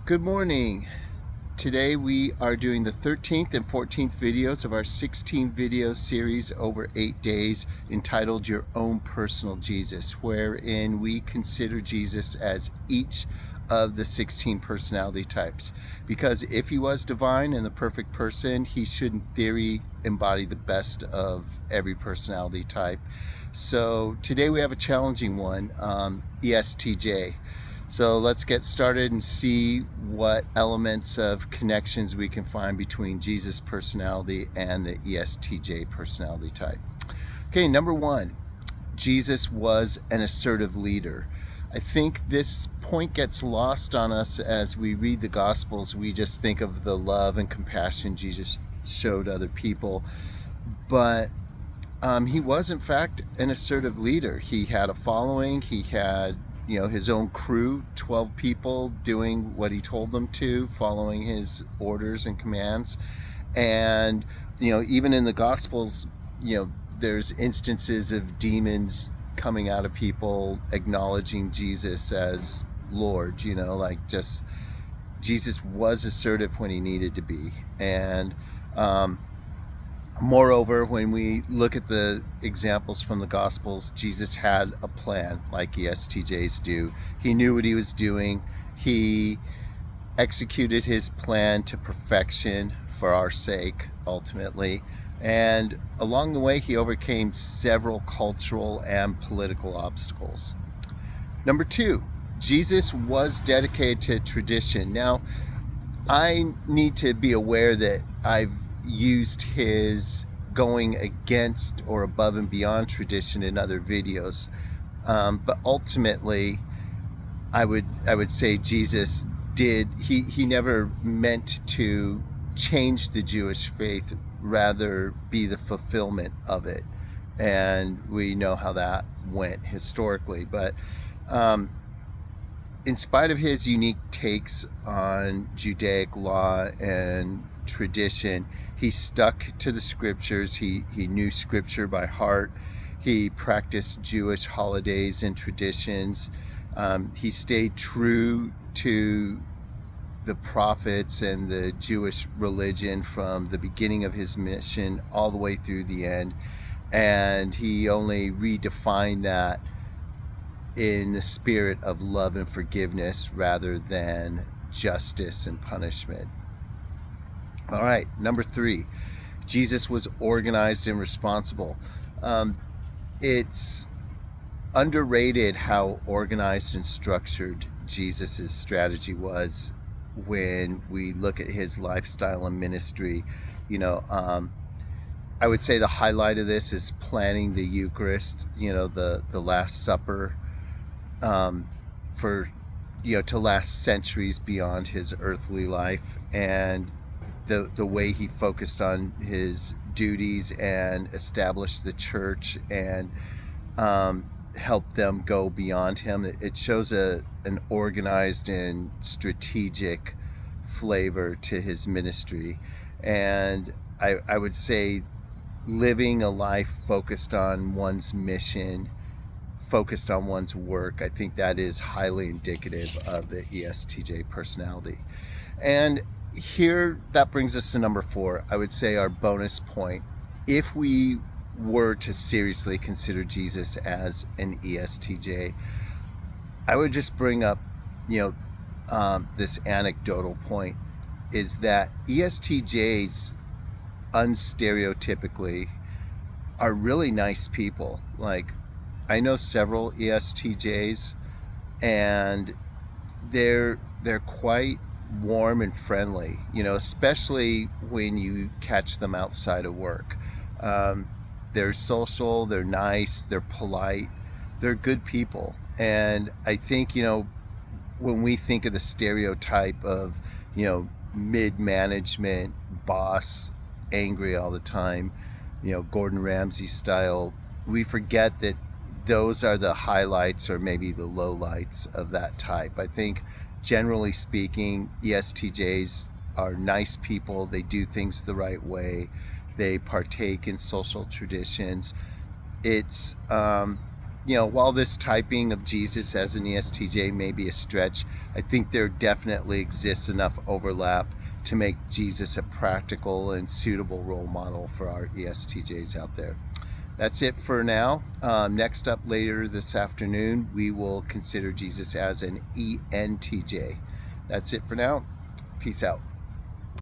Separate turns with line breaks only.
Good morning. Today we are doing the 13th and 14th videos of our 16 video series over 8 days entitled Your Own Personal Jesus, wherein we consider Jesus as each of the 16 personality types. Because if he was divine and the perfect person, he should in theory embody the best of every personality type. So today we have a challenging one, ESTJ. So let's get started and see what elements of connections we can find between Jesus' personality and the ESTJ personality type. Okay, number one, Jesus was an assertive leader. I think this point gets lost on us as we read the Gospels. We just think of the love and compassion Jesus showed other people, but he was in fact an assertive leader. He had a following. He had his own crew, 12 people doing what he told them to, following his orders and commands. And even in the Gospels, there's instances of demons coming out of people acknowledging Jesus as Lord. Just Jesus was assertive when he needed to be. And moreover, when we look at the examples from the Gospels, Jesus had a plan like ESTJs do. He knew what he was doing. He executed his plan to perfection for our sake, ultimately. And along the way, he overcame several cultural and political obstacles. Number two, Jesus was dedicated to tradition. Now, I need to be aware that I've used his going against or above and beyond tradition in other videos, but ultimately I would say Jesus did he never meant to change the Jewish faith, rather be the fulfillment of it, and we know how that went historically. But in spite of his unique takes on Judaic law and tradition, he stuck to the scriptures. He knew scripture by heart. He practiced Jewish holidays and traditions. He stayed true to the prophets and the Jewish religion from the beginning of his mission all the way through the end. And he only redefined that in the spirit of love and forgiveness rather than justice and punishment. All right, number three, Jesus was organized and responsible. It's underrated how organized and structured Jesus's strategy was when we look at his lifestyle and ministry. I would say the highlight of this is planning the Eucharist, the Last Supper, for to last centuries beyond his earthly life, and the way he focused on his duties and established the church and helped them go beyond him. It shows an organized and strategic flavor to his ministry. And I would say living a life focused on one's mission, focused on one's work, I think that is highly indicative of the ESTJ personality. And here, that brings us to number four. I would say our bonus point, if we were to seriously consider Jesus as an ESTJ, I would just bring up, this anecdotal point, is that ESTJs unstereotypically are really nice people. Like, I know several ESTJs, and they're quite warm and friendly, especially when you catch them outside of work. They're social, they're nice, they're polite, they're good people. And I think, when we think of the stereotype of, mid-management boss, angry all the time, Gordon Ramsay style, we forget that those are the highlights or maybe the lowlights of that type. I think, generally speaking, ESTJs are nice people. They do things the right way. They partake in social traditions. It's while this typing of Jesus as an ESTJ may be a stretch, I think there definitely exists enough overlap to make Jesus a practical and suitable role model for our ESTJs out there. That's it for now. Next up later this afternoon, we will consider Jesus as an ENTJ. That's it for now. Peace out.